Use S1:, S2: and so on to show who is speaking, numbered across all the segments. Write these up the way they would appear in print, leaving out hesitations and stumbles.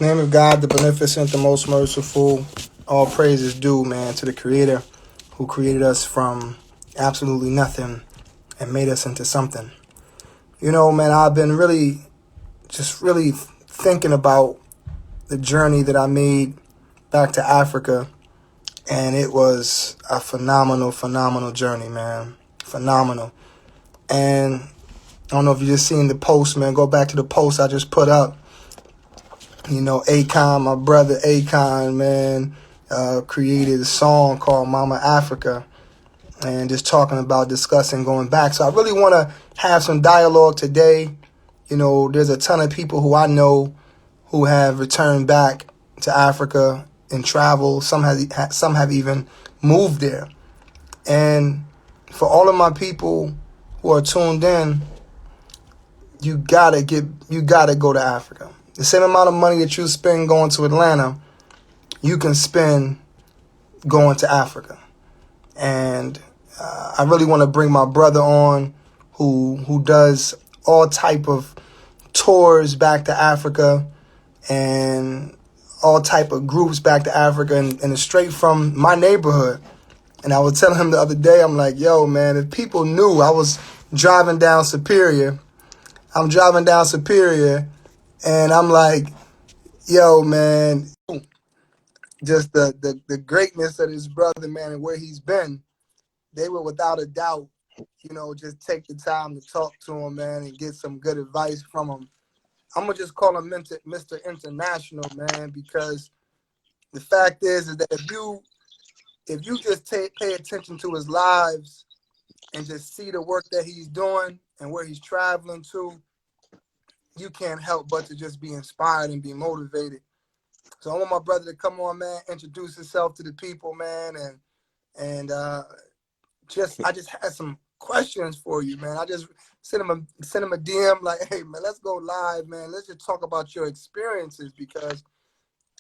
S1: Name of God, the beneficent, the most merciful. All praise is due, man, to the Creator who created us from absolutely nothing and made us into something. You know, man, I've been really thinking about the journey that I made back to Africa, and it was a phenomenal journey, man. Phenomenal. And I don't know if you just seen the post, man. Go back to the post I just put up. You know, Akon, my brother Akon, man, created a song called Mama Africa, and just talking about discussing going back. So I really want to have some dialogue today. You know, there's a ton of people who I know who have returned back to Africa and traveled. Some have even moved there. And for all of my people who are tuned in, you gotta go to Africa. The same amount of money that you spend going to Atlanta, you can spend going to Africa. And I really want to bring my brother on who does all type of tours back to Africa and all type of groups back to Africa, and it's straight from my neighborhood. And I was telling him the other day, I'm like, yo, man, if people knew I was driving down Superior, I'm driving down Superior, and I'm like, yo, man, just the greatness of this brother, man, and where he's been, they would without a doubt, you know, just take the time to talk to him, man, and get some good advice from him. I'm gonna just call him Mr. International, man, because the fact is that if you just pay attention to his lives and just see the work that he's doing and where he's traveling to, you can't help but to just be inspired and be motivated. So I want my brother to come on, man, introduce himself to the people, man, and I just had some questions for you, man. I just sent him a DM like, hey, man, let's go live, man. Let's just talk about your experiences, because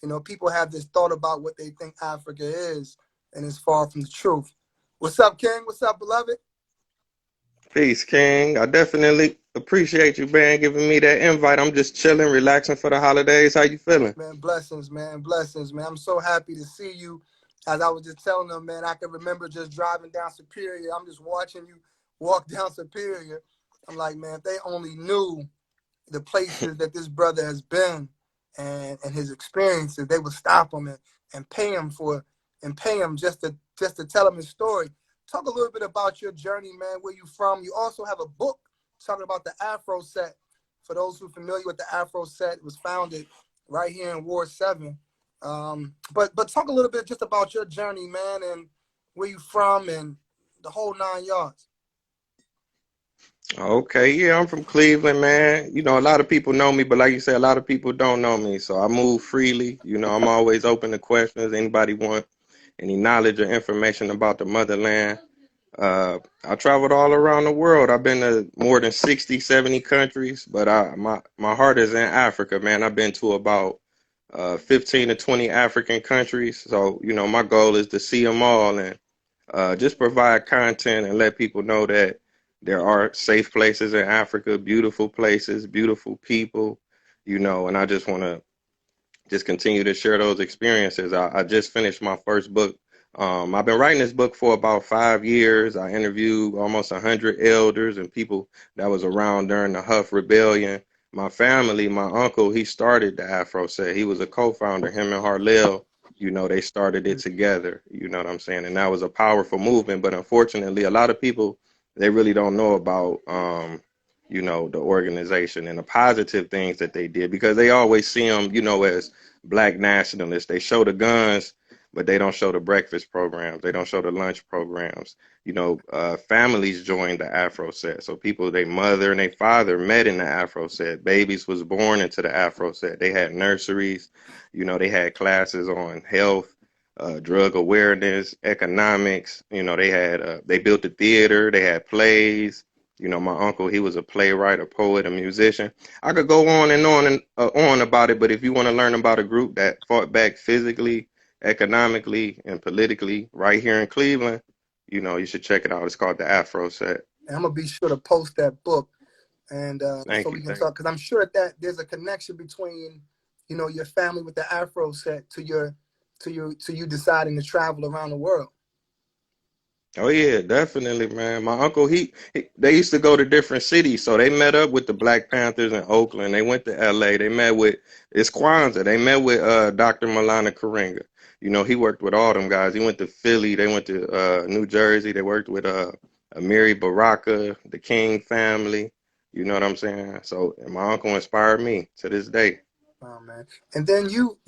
S1: you know people have this thought about what they think Africa is, and it's far from the truth. What's up, King? What's up, beloved?
S2: Peace, King. I definitely appreciate you, man, giving me that invite. I'm just chilling, relaxing for the holidays. How you feeling?
S1: Man, blessings, man, blessings, man. I'm so happy to see you. As I was just telling them, man, I can remember just driving down Superior. I'm just watching you walk down Superior. I'm like, man, if they only knew the places that this brother has been and his experiences, they would stop him and pay him just to tell him his story. Talk a little bit about your journey, man. Where you from? You also have a book talking about the Afro Set. For those who are familiar with the Afro Set, it was founded right here in Ward 7. But talk a little bit just about your journey, man, and where you from and the whole 9 yards.
S2: Okay, yeah, I'm from Cleveland, man. You know, a lot of people know me, but like you said, a lot of people don't know me. So I move freely. You know, I'm always open to questions. Anybody want any knowledge or information about the motherland? I traveled all around the world. I've been to more than 60, 70 countries, but my heart is in Africa, man. I've been to about 15 to 20 African countries. So, you know, my goal is to see them all and just provide content and let people know that there are safe places in Africa, beautiful places, beautiful people, you know, and I just want to just continue to share those experiences. I just finished my first book. I've been writing this book for about 5 years. I interviewed almost 100 elders and people that was around during the Huff Rebellion. My family, my uncle, he started the Afro Set. He was a co-founder, him and Harlell, you know, they started it together, you know what I'm saying? And that was a powerful movement. But unfortunately, a lot of people, they really don't know about, you know, the organization and the positive things that they did, because they always see them, you know, as black nationalists. They show the guns, but they don't show the breakfast programs. They don't show the lunch programs. You know, families joined the Afro Set. So people, their mother and their father met in the Afro Set. Babies was born into the Afro Set. They had nurseries. You know, they had classes on health, drug awareness, economics. You know, they built a theater. They had plays. You know, my uncle, he was a playwright, a poet, a musician. I could go on and on about it, but if you want to learn about a group that fought back physically, economically, and politically right here in Cleveland, you know, you should check it out. It's called the Afro Set.
S1: And I'm gonna be sure to post that book, and so
S2: Thank
S1: we
S2: you,
S1: can
S2: thank
S1: talk, because I'm sure that there's a connection between your family with the Afro set to you deciding to travel around the world?
S2: Oh yeah, definitely, man. My uncle, they used to go to different cities, so they met up with the Black Panthers in Oakland. They went to LA. They met with it's Kwanzaa. They met with Dr. Malana Karenga. He worked with all them guys. He went to Philly. They went to New Jersey. They worked with Amiri Baraka, the King family. You know what I'm saying? So and my uncle inspired me to this day.
S1: Oh man. And then you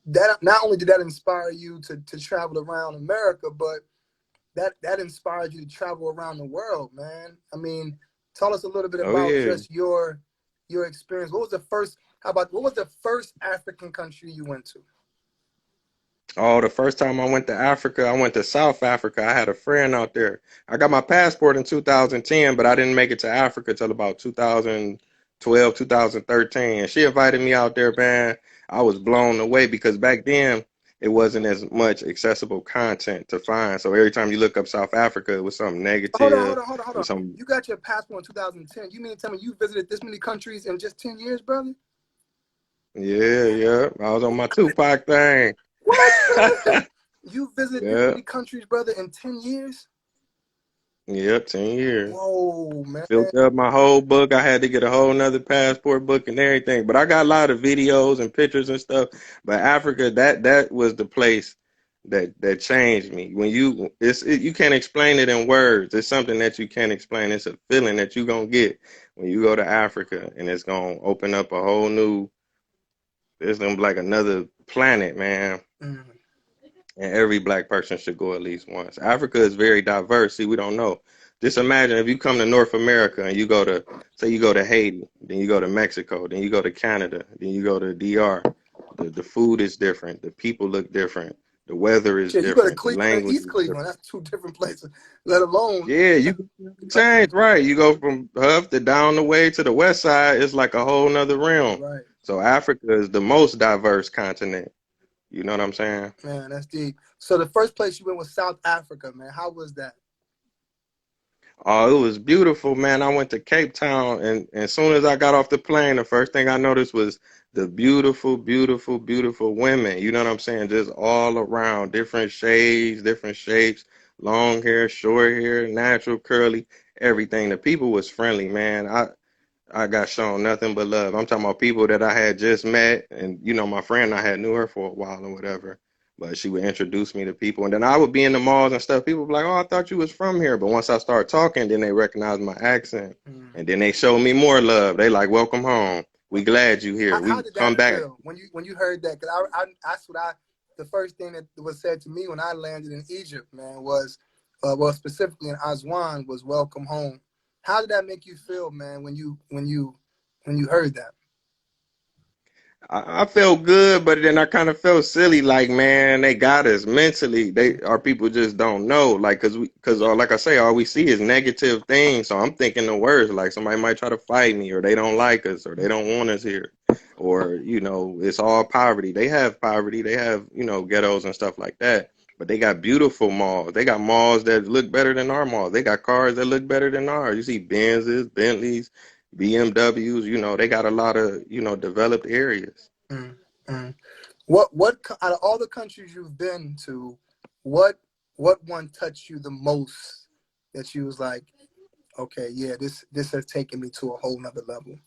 S1: that not only did that inspire you to travel around America, but that inspired you to travel around the world, man. I mean, tell us a little bit
S2: Oh
S1: about
S2: yeah.
S1: just your experience. What was the first African country you went to?
S2: Oh, the first time I went to Africa, I went to South Africa. I had a friend out there. I got my passport in 2010, but I didn't make it to Africa till about 2012, 2013. And she invited me out there, man. I was blown away because back then it wasn't as much accessible content to find. So every time you look up South Africa, it was something
S1: Hold on,
S2: negative.
S1: hold on, hold on, hold
S2: It was
S1: on.
S2: some,
S1: You got your passport in 2010. You mean to tell me you visited this many countries in just 10 years, brother?
S2: yeah, yeah. I was on my Tupac thing.
S1: What, brother? You visited this
S2: Yeah,
S1: many countries, brother, in 10 years?
S2: yep, 10 years.
S1: Whoa, man.
S2: Filled up my whole book. I had to get a whole nother passport book and everything. But I got a lot of videos and pictures and stuff. But Africa, that was the place that changed me. When you can't explain it in words. It's something that you can't explain. It's a feeling that you're gonna get when you go to Africa, and it's gonna open up a whole new. It's gonna be like another planet, man.
S1: Mm.
S2: And every black person should go at least once. Africa is very diverse. See, we don't know. Just imagine if you come to North America and you go to, say, you go to Haiti, then you go to Mexico, then you go to Canada, then you go to DR. The food is different. The people look different. The weather is
S1: Shit, you go to
S2: different. The
S1: Cleveland and
S2: language
S1: East
S2: is
S1: Cleveland.
S2: different.
S1: That's two different places, let alone.
S2: Yeah, you can change, right? You go from Huff to down the way to the west side. It's like a whole nother realm.
S1: Right.
S2: So Africa is the most diverse continent. You know what I'm saying?
S1: Man, that's deep. So the first place you went was South Africa, man. How was that?
S2: Oh, it was beautiful, man. I went to Cape Town, and as soon as I got off the plane, the first thing I noticed was the beautiful, beautiful, beautiful women. You know what I'm saying? Just all around, different shades, different shapes, long hair, short hair, natural, curly, everything. The people was friendly, man. I got shown nothing but love. I'm talking about people that I had just met, and my friend I had knew her for a while or whatever. But she would introduce me to people, and then I would be in the malls and stuff. People would be like, "Oh, I thought you was from here." But once I start talking, then they recognize my accent,
S1: Mm.
S2: and then they show me more love. They like, "Welcome home. We glad you here.
S1: How
S2: We
S1: did
S2: come
S1: that
S2: back."
S1: feel when you heard that? Because that's what the first thing that was said to me when I landed in Egypt, man, was well, specifically in Aswan, was welcome home. How did that make you feel, man, when you heard that?
S2: I felt good, but then I kind of felt silly. Like, man, they got us mentally. Our people just don't know. Like, cause like I say, all we see is negative things. So I'm thinking the worst. Like somebody might try to fight me, or they don't like us, or they don't want us here, or it's all poverty. They have poverty. They have ghettos and stuff like that. But they got beautiful malls. They got malls that look better than our malls. They got cars that look better than ours. You see Benzes, Bentleys, BMWs, they got a lot of, developed areas.
S1: Mm, mm. What out of all the countries you've been to, what one touched you the most that you was like, okay, yeah, this has taken me to a whole nother level?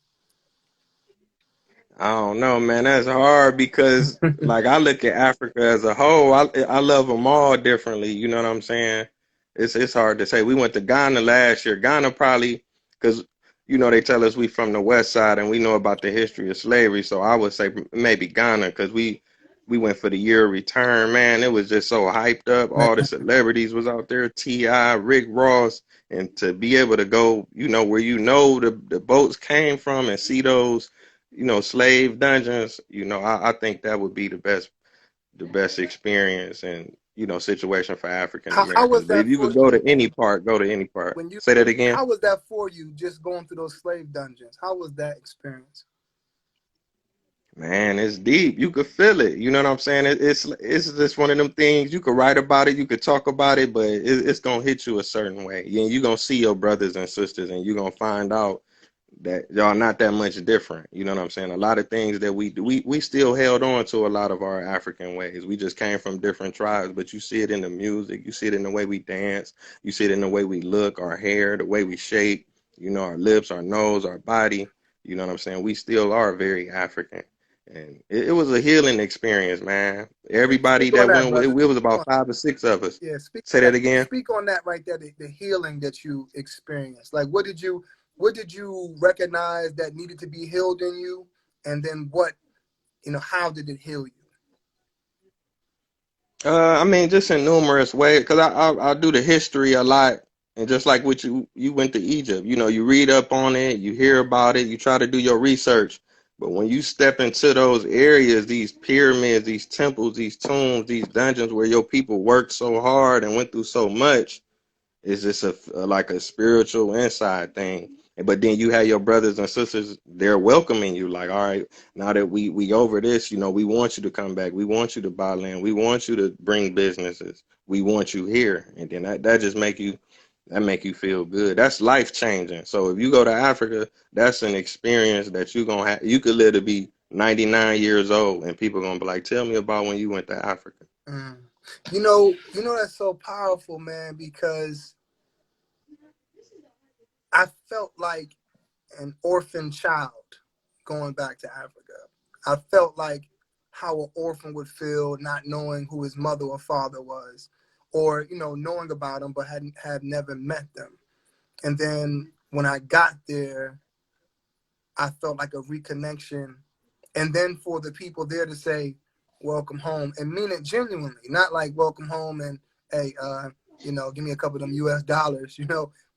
S2: I don't know, man. That's hard because, like, I look at Africa as a whole. I love them all differently. You know what I'm saying? It's hard to say. We went to Ghana last year. Ghana probably because they tell us we from the west side and we know about the history of slavery. So I would say maybe Ghana because we went for the year of return. Man, it was just so hyped up.
S1: Man,
S2: All the celebrities was out there. T.I., Rick Ross, and to be able to go, where the boats came from and see those slave dungeons, I think that would be the best experience and, situation for African
S1: how
S2: Americans.
S1: was
S2: But if
S1: that
S2: you
S1: for
S2: could go
S1: you
S2: to any part, go to any part.
S1: when you
S2: Say that again.
S1: how was that for you just going through those slave dungeons? How was that experience?
S2: Man, it's deep. You could feel it. You know what I'm saying? It's just one of them things you could write about it, you could talk about it, but it's gonna hit you a certain way. You're gonna see your brothers and sisters, and you're gonna find out that y'all not that much different. You know what I'm saying? A lot of things that we do, we still held on to a lot of our African ways. We just came from different tribes, but you see it in the music, you see it in the way we dance, you see it in the way we look, our hair, the way we shape, you know, our lips, our nose, our body. You know what I'm saying? We still are very African. And it was a healing experience, man. Everybody
S1: Speak on
S2: that
S1: that,
S2: went, it
S1: brother.
S2: was
S1: Speak
S2: about
S1: on,
S2: 5 or 6 of us.
S1: yeah, speak
S2: Say
S1: on
S2: that
S1: that.
S2: again.
S1: Speak on that right there. The healing that you experienced. Like, what did you recognize that needed to be healed in you, and then how did it heal you?
S2: I mean, just in numerous ways, because I do the history a lot, and just like what you went to Egypt, you know, you read up on it, you hear about it, you try to do your research, but when you step into those areas, these pyramids, these temples, these tombs, these dungeons where your people worked so hard and went through so much, it's just like a spiritual inside thing. But then you have your brothers and sisters, they're welcoming you. Like, all right, now that we over this, you know, we want you to come back. We want you to buy land. We want you to bring businesses. We want you here. And then that just make you feel good. That's life changing. So if you go to Africa, that's an experience that you gonna have. You could live to be 99 years old, and people gonna be like, tell me about when you went to Africa.
S1: Mm. You know that's so powerful, man, because I felt like an orphan child going back to Africa. I felt like how an orphan would feel not knowing who his mother or father was, or knowing about them but hadn't have never met them. And then when I got there, I felt like a reconnection. And then for the people there to say, welcome home, and mean it genuinely, not like welcome home and, hey, give me a couple of them US dollars,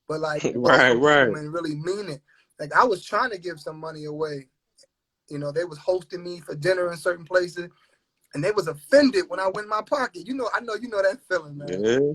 S1: but like
S2: Right,
S1: welcome home
S2: right.
S1: and really mean it. Like I was trying to give some money away. They was hosting me for dinner in certain places, and they was offended when I went in my pocket. I know you know that feeling, man.
S2: Yeah.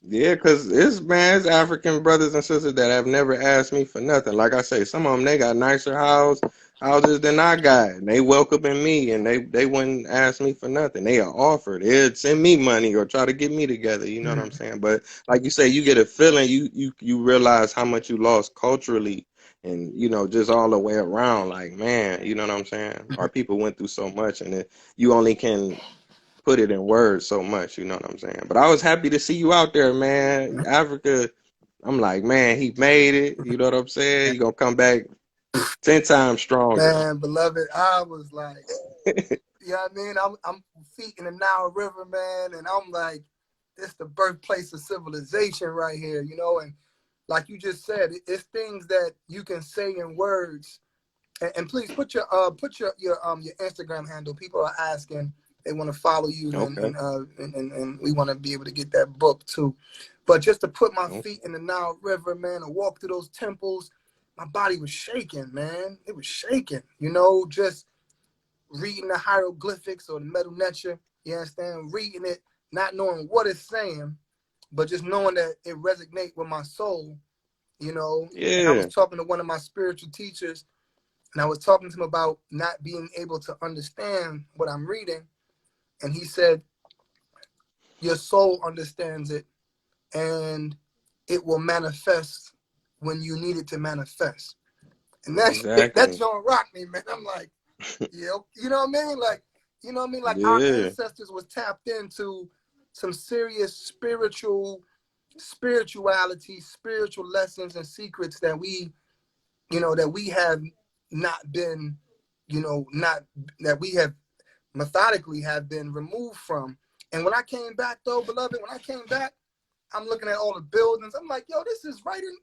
S2: Yeah, cause it's African brothers and sisters that have never asked me for nothing. Like I say, some of them they got nicer houses than I got, and they welcoming me, and they wouldn't ask me for nothing. They are offered. They'd send me money or try to get me together. You know what I'm
S1: Mm.
S2: saying? But like you say, you get a feeling. You realize how much you lost culturally, and just all the way around. Like man, you know what I'm saying? Our people went through so much, and you only can put it in words so much, you know what I'm saying? But I was happy to see you out there, man. Africa, I'm like, man, he made it. You know what I'm saying? You gonna come back 10 times stronger.
S1: Man, beloved, I was like, you know what I mean? I'm feet in the Nile River, man, and I'm like, this the birthplace of civilization right here, and like you just said, it's things that you can say in words. And please put your Instagram handle. People are asking, they want to follow you,
S2: Okay.
S1: and we want to be able to get that book too. But just to put my
S2: Okay.
S1: feet in the Nile River, man, and walk through those temples, my body was shaking, man. It was shaking, just reading the hieroglyphics or the metal nature, you understand? Reading it, not knowing what it's saying, but just knowing that it resonates with my soul, And I was
S2: Yeah.
S1: talking to one of my spiritual teachers, and I was talking to him about not being able to understand what I'm reading. And he said, your soul understands it, and it will manifest when you need it to manifest. And that
S2: Exactly.
S1: John rocked me, man. I'm like, yeah, you know what I mean? Like, Like our
S2: Yeah.
S1: ancestors was tapped into some serious spirituality, spiritual lessons and secrets that we have not been, not that we have methodically have been removed from. And when I came back though, beloved, when I came back, I'm looking at all the buildings. I'm like, yo, this is right in,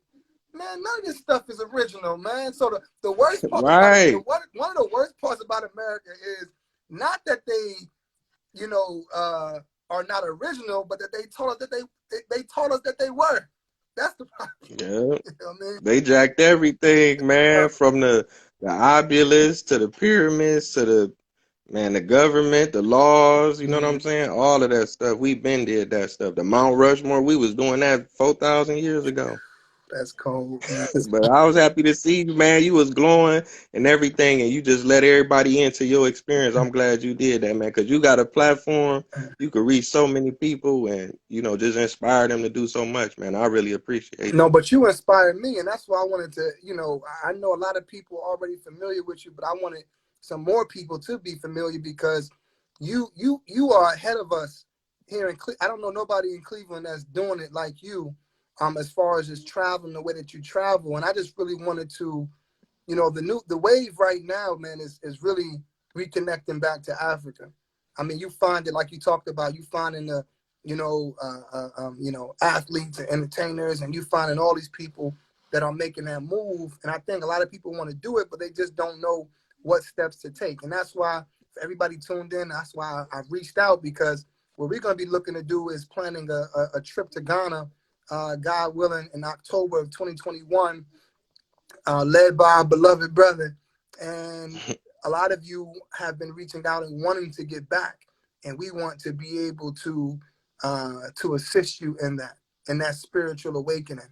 S1: man, none of this stuff is original, man. So the worst part about it,
S2: Right.
S1: one of the worst parts about America is not that they, are not original, but that they told us that they taught us that they were. That's the problem.
S2: Yeah.
S1: You know what I mean?
S2: They jacked everything, man, from the obelisks to the pyramids to the government, the laws, you know what
S1: Mhm.
S2: I'm saying? All of that stuff. We been did that stuff. The Mount Rushmore, we was doing that 4,000 years ago.
S1: That's cold, man.
S2: But I was happy to see you, man. You was glowing and everything, and you just let everybody into your experience. I'm glad you did that, man, because you got a platform. You could reach so many people and, just inspire them to do so much, man. I really appreciate
S1: No,
S2: that.
S1: but you inspired me, and that's why I wanted to, I know a lot of people are already familiar with you, but I wanted some more people to be familiar because you are ahead of us here in I don't know nobody in Cleveland that's doing it like you, as far as just traveling the way that you travel. And I just really wanted to, the wave right now, man, is really reconnecting back to Africa. I mean, you find it like you talked about. You finding the, athletes and entertainers, and you finding all these people that are making that move. And I think a lot of people want to do it, but they just don't know what steps to take. And that's why for everybody tuned in, that's why I reached out, because what we're going to be looking to do is planning a trip to Ghana, God willing, in October of 2021. Led by our beloved brother. And a lot of you have been reaching out and wanting to get back. And we want to be able to assist you in that spiritual awakening.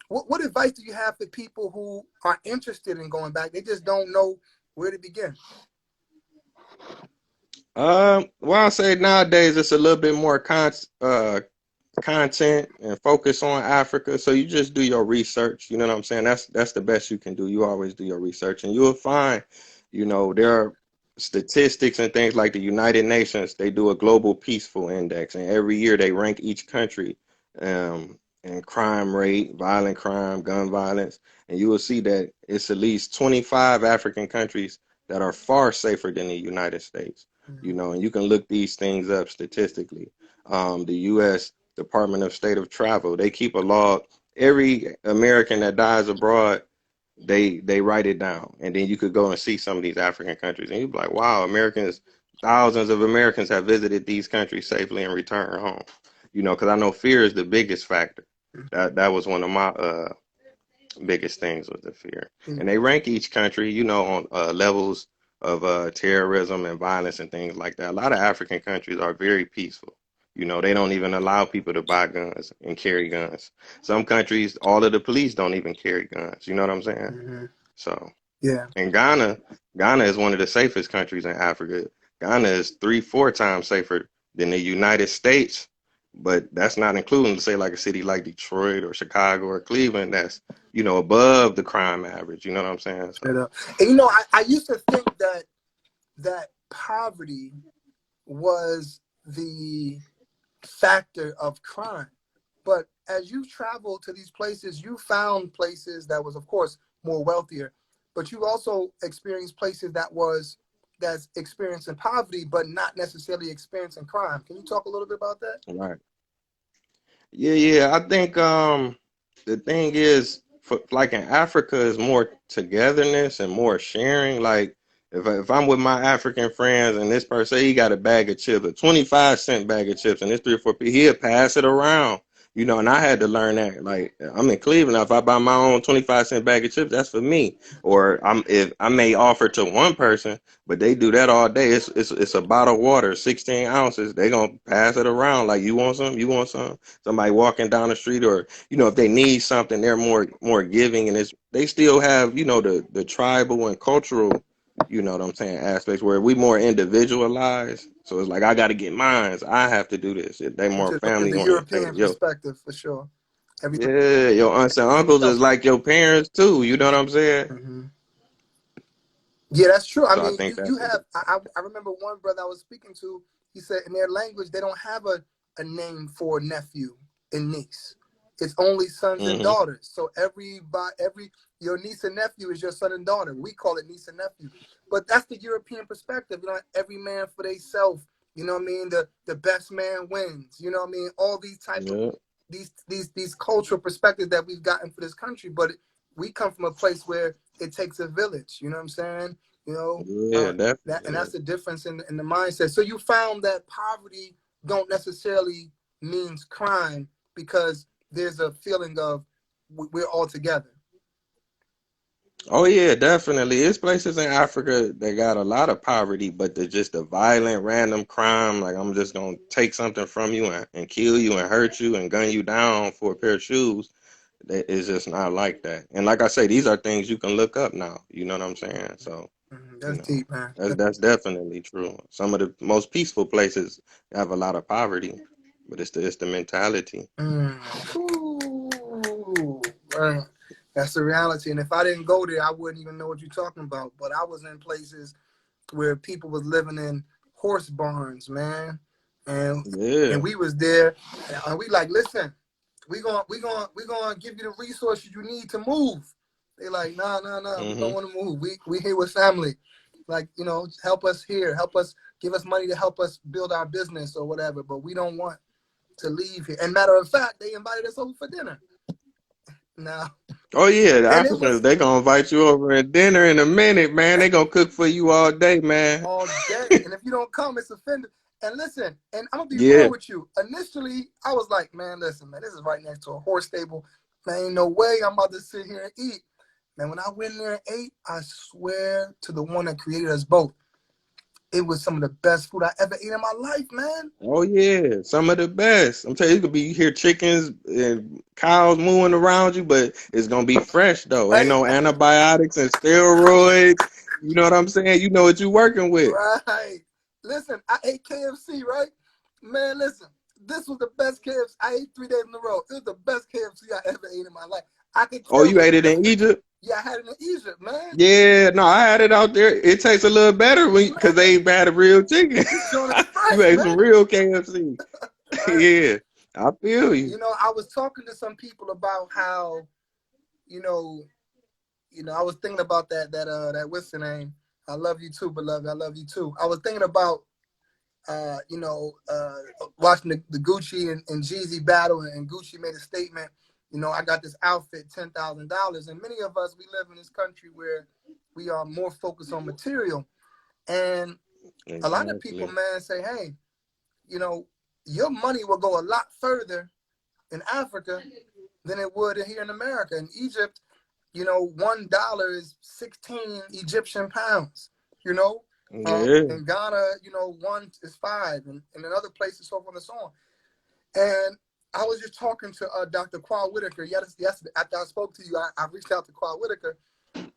S1: What advice do you have for people who are interested in going back? They just don't know where to begin.
S2: Well, I say nowadays it's a little bit more content and focus on Africa. So you just do your research. You know what I'm saying? That's the best you can do. You always do your research, and you'll find, there are statistics and things like the United Nations. They do a global peaceful index, and every year they rank each country in crime rate, violent crime, gun violence, and you will see that it's at least 25 African countries that are far safer than the United States. And you can look these things up statistically. The U.S. Department of State of Travel, they keep a log. Every American that dies abroad, they write it down, and then you could go and see some of these African countries, and you'd be like, wow, thousands of Americans have visited these countries safely and returned home. Because I know fear is the biggest factor. That was one of my biggest things, was the fear. And they rank each country, on levels of terrorism and violence and things like that. A lot of African countries are very peaceful. They don't even allow people to buy guns and carry guns. Some countries, all of the police don't even carry guns. You know what I'm saying? So,
S1: Yeah.
S2: and Ghana is one of the safest countries in Africa. Ghana is 3-4 times safer than the United States, but that's not including, say, like a city like Detroit or Chicago or Cleveland that's, above the crime average. You know what I'm saying? So.
S1: And, I used to think that poverty was the factor of crime. But as you traveled to these places, you found places that was, of course, more wealthier, but you also experienced places that's experiencing poverty, but not necessarily experiencing crime. Can you talk a little bit about that?
S2: Right. Yeah. I think the thing is, like in Africa, is more togetherness and more sharing. Like if I'm with my African friends and this person, he got a bag of chips, a 25-cent bag of chips, and it's 3 or 4 people, he'll pass it around. And I had to learn that. Like, I'm in Cleveland. If I buy my own 25-cent bag of chips, that's for me. Or if I may offer to one person, but they do that all day. It's a bottle of water, 16 ounces. They gonna pass it around. Like, you want some? You want some? Somebody walking down the street, or if they need something, they're more giving, and they still have the tribal and cultural, what I'm saying, aspects where we more individualized. So it's like, I got to get mines. I have to do this. They more
S1: In
S2: family
S1: the
S2: oriented.
S1: European perspective, for sure. Everything.
S2: Yeah, your aunts and uncles is like your parents too. You know what I'm saying?
S1: Yeah, that's true. I
S2: So I
S1: mean,
S2: think
S1: you
S2: that's
S1: have. I remember one brother I was speaking to. He said in their language they don't have a name for nephew and niece. It's only sons and daughters. So every your niece and nephew is your son and daughter. We call it niece and nephew. But that's the European perspective. Every man for theyself. You know what I mean? The best man wins. You know what I mean? All these type of these cultural perspectives that we've gotten for this country, but we come from a place where it takes a village. You know what I'm saying?
S2: Yeah, definitely.
S1: And that's the difference in the mindset. So you found that poverty don't necessarily means crime because there's a feeling of we're all together.
S2: Oh yeah, definitely. It's places in Africa that got a lot of poverty, but just the violent, random crime, like I'm just gonna take something from you and kill you and hurt you and gun you down for a pair of shoes. It's just not like that. And like I say, these are things you can look up now. You know what I'm saying? So, you
S1: That's
S2: know,
S1: deep, man.
S2: that's definitely true. Some of the most peaceful places have a lot of poverty, but it's the mentality.
S1: Ooh, right. That's the reality. And if I didn't go there, I wouldn't even know what you're talking about. But I was in places where people was living in horse barns, man, and
S2: Yeah.
S1: we was there, and we like, listen, we gonna give you the resources you need to move. They like, nah, we don't
S2: Hmm.
S1: want to move. We here with family, like, help us here, help us, give us money to help us build our business or whatever. But we don't want to leave here. And matter of fact, they invited us over for dinner. Now,
S2: Oh yeah, the
S1: and it
S2: Africans,
S1: was
S2: they gonna invite you over at dinner in a minute, man. They gonna cook for you all day, man.
S1: all day. And if you don't come, it's offended. And listen, and I'm gonna be real
S2: Yeah.
S1: with you. Initially, I was like, man, listen, man, this is right next to a horse stable. Man, ain't no way I'm about to sit here and eat. Man, when I went in there and ate, I swear to the one that created us both, it was some of the best food I ever ate in my life, man.
S2: Oh yeah, some of the best. I'm telling you, you hear chickens and cows mooing around you, but it's gonna be fresh though. Ain't
S1: Right?
S2: no antibiotics and steroids. You know what I'm saying? You know what you working with.
S1: Right. Listen, I ate KFC, right? Man, listen, this was the best KFC. I ate 3 days in a row. It was the best KFC I ever ate in my life. I could
S2: Oh,
S1: tell
S2: you
S1: you the
S2: ate it in
S1: difference.
S2: Egypt?
S1: Yeah, I had it in Egypt, man.
S2: Yeah, no, I had it out there. It tastes a little better because
S1: Man,
S2: they ain't had a real chicken.
S1: this joint is
S2: You
S1: fresh,
S2: ate
S1: man.
S2: some real KFC.
S1: Right.
S2: Yeah, I feel you.
S1: I was talking to some people about how, you know, I was thinking about that what's the name? I love you too, beloved. I love you too. I was thinking about watching the Gucci and Jeezy battle, and Gucci made a statement. I got this outfit, $10,000, and many of us, we live in this country where we are more focused on material, and a lot of people,
S2: Exactly.
S1: man, say, hey, your money will go a lot further in Africa than it would here in America. In Egypt, $1 is 16 Egyptian pounds. You know,
S2: Yeah.
S1: in Ghana, one is five, and in other places, so on and so on. And I was just talking to Dr. Qual Whitaker yesterday. After I spoke to you, I reached out to Qual Whitaker,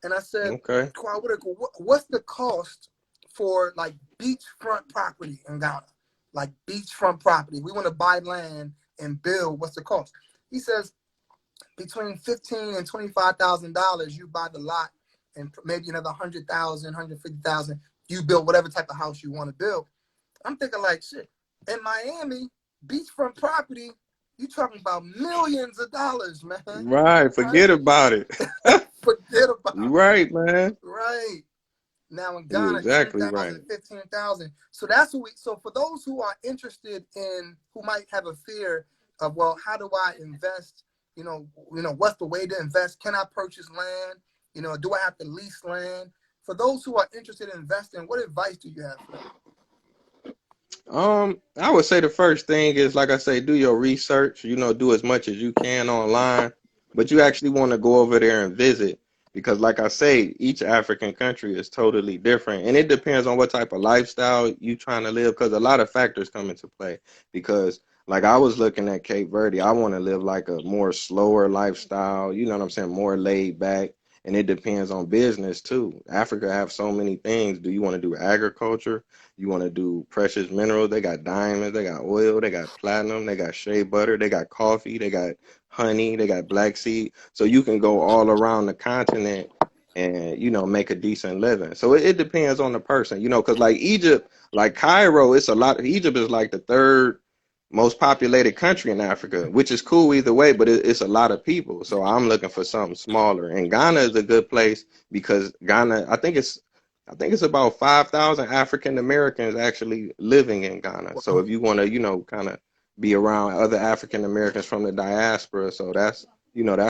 S1: and I said,
S2: Okay.
S1: Qual Whitaker, what's the cost for like beachfront property in Ghana? Like beachfront property. We want to buy land and build. What's the cost? He says between $15,000 and $25,000. You buy the lot, and maybe another 100,000, 150,000. You build whatever type of house you want to build. I'm thinking like, shit. In Miami, beachfront property, you talking about millions of dollars, man.
S2: Right.
S1: Right?
S2: Forget about it.
S1: Forget
S2: You
S1: about it.
S2: right, man.
S1: Right. Now in
S2: You
S1: Ghana,
S2: exactly
S1: 10,000,
S2: right.
S1: 15,000. So that's what so for those who are interested in, who might have a fear of, well, how do I invest? What's the way to invest? Can I purchase land? Do I have to lease land? For those who are interested in investing, what advice do you have for them?
S2: I would say the first thing is, like I say, do your research, do as much as you can online, but you actually want to go over there and visit because, like I say, each African country is totally different, and it depends on what type of lifestyle you trying to live because a lot of factors come into play. Because, like, I was looking at Cape Verde, I want to live like a more slower lifestyle, you know what I'm saying, more laid back, and it depends on business too. Africa have so many things. Do you want to do agriculture? You want to do precious minerals? They got diamonds, they got oil, they got platinum, they got shea butter, they got coffee, they got honey, they got black seed. So you can go all around the continent and make a decent living. So it depends on the person, because like Egypt, like Cairo, it's a lot. Egypt is like the third most populated country in Africa, which is cool either way, but it's a lot of people. So I'm looking for something smaller. And Ghana is a good place because Ghana, I think it's about 5,000 African Americans actually living in Ghana. So
S1: Well,
S2: if you want to, kind of be around other African Americans from the diaspora, so that's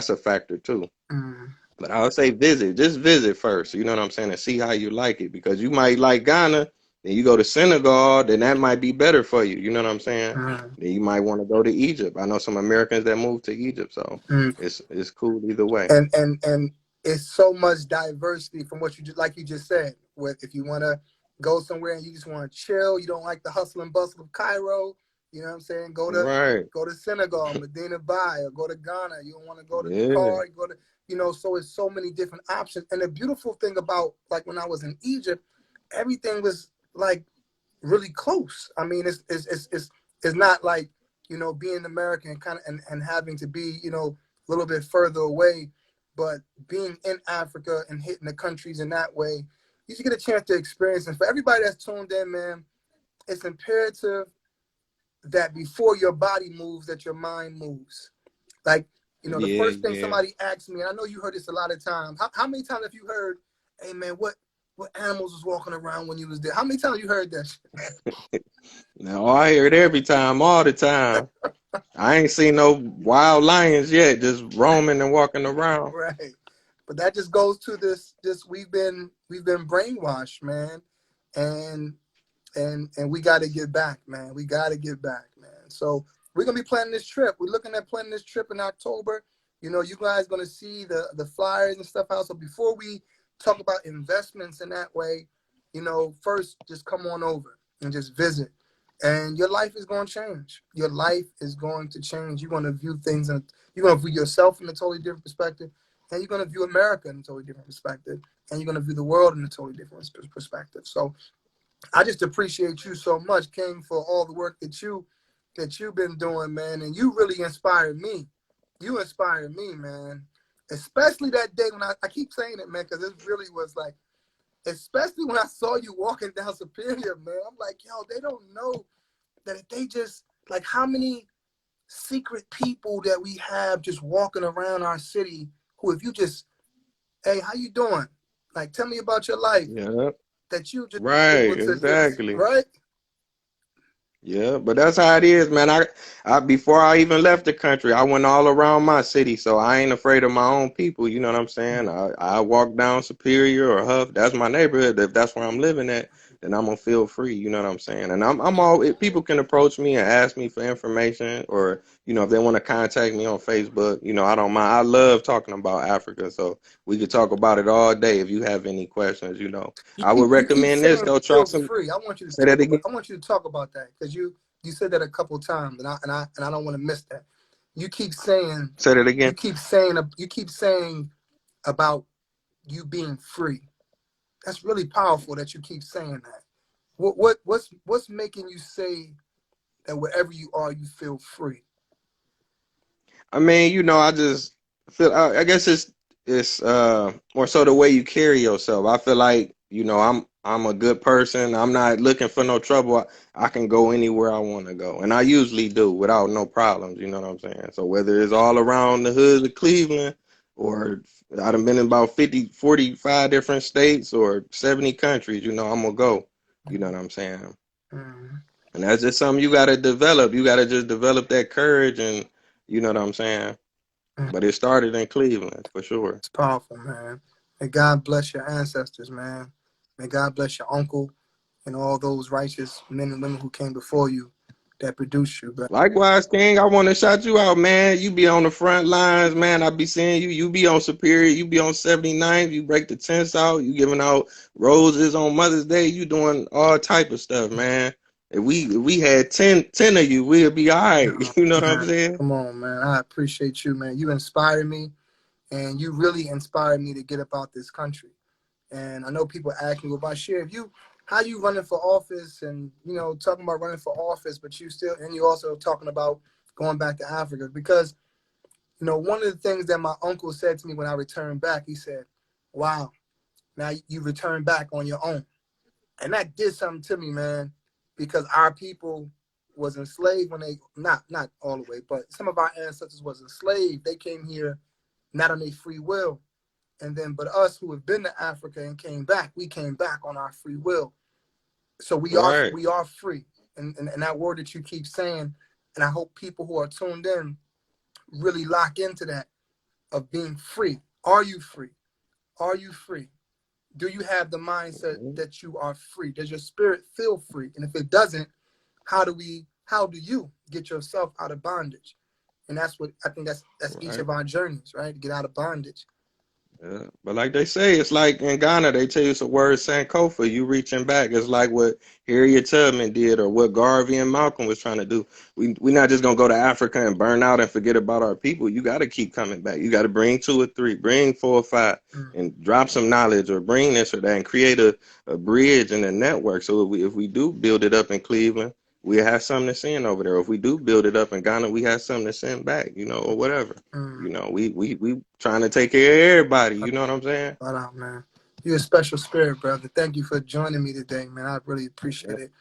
S2: a factor too.
S1: mm,
S2: But I would say just visit first, you know what I'm saying, and see how you like it because you might like Ghana, then you go to Senegal, then that might be better for you, you know what I'm saying?
S1: mm,
S2: Then you might want to go to Egypt. I know some Americans that moved to Egypt, so
S1: mm.
S2: it's cool either way.
S1: And it's so much diversity from what you just said. With if you want to go somewhere and you just want to chill, you don't like the hustle and bustle of Cairo, You know what I'm saying?
S2: Right.
S1: Go to Senegal, Medina Bay, or go to Ghana. You don't want to go to
S2: Yeah.
S1: Dakar. You go to, you know, so it's so many different options. And the beautiful thing about, like, when I was in Egypt, everything was like really close. I mean, it's not like, you know, being American kind of and having to be, you know, a little bit further away, but being in Africa and hitting the countries in that way, you should get a chance to experience. And for everybody that's tuned in, man, it's imperative that before your body moves, that your mind moves. Like, you know, the
S2: Yeah,
S1: first thing
S2: yeah.
S1: somebody asked me, and I know you heard this a lot of times. How many times have you heard, "Hey man, what animals was walking around when you was there?" How many times you heard that shit, man?
S2: Now I hear it every time, all the time. I ain't seen no wild lions yet, just roaming and walking around.
S1: Right. But that just goes to this we've been brainwashed, man. And and we got to get back, man. We got to get back, man. So we're gonna be planning this trip. We're looking at planning this trip in October. You know, you guys gonna see the flyers and stuff out. So before we talk about investments in that way, you know, first just come on over and just visit, and your life is going to change. Your life is going to change. You're going to view things, and you're going to view yourself in a totally different perspective, and you're going to view America in a totally different perspective, and you're going to view the world in a totally different perspective. So I just appreciate you so much, King, for all the work that you've been doing, man. And you really inspired me. You inspired me, man. Especially that day when I keep saying it, man, because it really was like, especially when I saw you walking down Superior, man. I'm like, yo, they don't know that if they just, like, how many secret people that we have just walking around our city who, if you just, hey, how you doing? Like, tell me about your life,
S2: Yeah.
S1: that you just
S2: Right,
S1: able to just,
S2: exactly.
S1: right?
S2: Yeah, but that's how it is, man. I before I even left the country, I went all around my city, so I ain't afraid of my own people. You know what I'm saying? I walk down Superior or Huff. That's my neighborhood. If that's where I'm living at, then I'm gonna feel free. You know what I'm saying? And I'm all if people can approach me and ask me for information, or you know if they want to contact me on Facebook. You know I don't mind. I love talking about Africa, so we could talk about it all day. If you have any questions, you know I would
S1: You keep
S2: recommend this
S1: saying
S2: though. Try
S1: feel
S2: some.
S1: free. I want you to
S2: Say
S1: talk
S2: that
S1: about.
S2: again.
S1: I want you to talk about that because you said that a couple of times, and I don't want to miss that. You keep saying
S2: Say that again.
S1: you keep saying about you being free. That's really powerful that you keep saying that. What's making you say that wherever you are, you feel free?
S2: I mean, you know, I just feel I guess it's more so the way you carry yourself. I feel like, you know, I'm a good person. I'm not looking for no trouble. I can go anywhere I want to go. And I usually do without no problems, you know what I'm saying? So whether it's all around the hood of Cleveland or I done been in about 45 different states or 70 countries, you know, I'm gonna go. You know what I'm saying?
S1: Mm-hmm.
S2: And that's just something you gotta develop. You gotta just develop that courage and you know what I'm saying? But it started in Cleveland for sure.
S1: It's powerful, man. May God bless your ancestors, man. May God bless your uncle and all those righteous men and women who came before you that produced you, bro.
S2: Likewise, King, I want to shout you out, man. You be on the front lines, man. I be seeing you. You be on Superior. You be on 79th. You break the tents out. You giving out roses on Mother's Day. You doing all type of stuff, man. If we had 10 of you, we'd be all right.
S1: No,
S2: You know what I'm
S1: man.
S2: saying?
S1: Come on, man. I appreciate you, man. You inspire me, and you really inspired me to get about this country. And I know people ask me, well, Basheer, how you running for office and, you know, talking about running for office, but you also talking about going back to Africa. Because, you know, one of the things that my uncle said to me when I returned back, he said, wow, now you returned back on your own. And that did something to me, man, because our people was enslaved when they, not all the way, but some of our ancestors was enslaved. They came here not on their free will. And then, but us who have been to Africa and came back, we came back on our free will. So
S2: Right.
S1: we are free. And that word that you keep saying, and I hope people who are tuned in really lock into that of being free. Are you free? Are you free? Do you have the mindset that you are free? Does your spirit feel free? And if it doesn't, how do you get yourself out of bondage? And that's what I think that's each
S2: Right.
S1: of our journeys, right? To get out of bondage.
S2: Yeah. But like they say, it's like in Ghana, they tell you it's a word Sankofa. You reaching back. It's like what Harriet Tubman did or what Garvey and Malcolm was trying to do. We not just gonna go to Africa and burn out and forget about our people. You got to keep coming back. You got to bring 2 or 3, bring 4 or 5, and drop some knowledge or bring this or that and create a bridge and a network. So if we do build it up in Cleveland, we have something to send over there. If we do build it up in Ghana, we have something to send back, or whatever. We trying to take care of everybody. You know what I'm saying?
S1: Shout out, man. You're a special spirit, brother. Thank you for joining me today, man. I really appreciate it.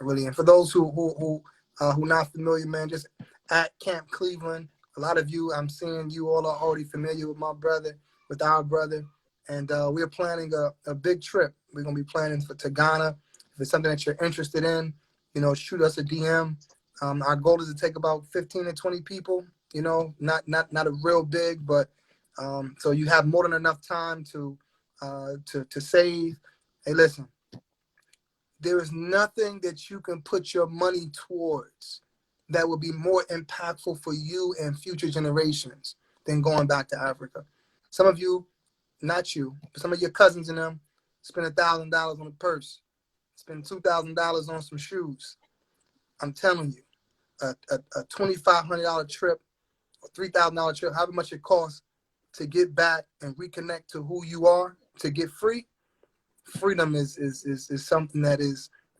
S1: I really. And for those who not familiar, man, just at Camp Cleveland. A lot of you, I'm seeing you all are already familiar with my brother, with our brother, and we're planning a big trip. We're gonna be planning to Ghana. If it's something that you're interested in, shoot us a DM. Our goal is to take about 15 to 20 people. Not a real big, but so you have more than enough time to save. Hey, listen, there is nothing that you can put your money towards that will be more impactful for you and future generations than going back to Africa. Some of you, not you, but some of your cousins and them spend $1,000 on a purse, spend $2,000 on some shoes. I'm telling you, a $2,500 trip or $3,000 trip, however much it costs to get back and reconnect to who you are, to get free. Freedom is something that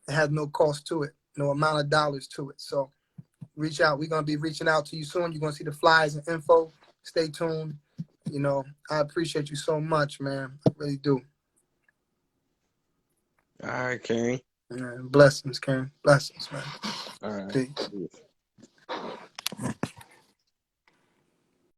S1: has no cost to it, no amount of dollars to it. So reach out. We're gonna be reaching out to you soon. You're gonna see the flyers and info. Stay tuned. I appreciate you so much, man. I really do.
S2: All right, King.
S1: Man, blessings, King. Blessings, man.
S2: All right.
S1: Peace.
S2: Peace.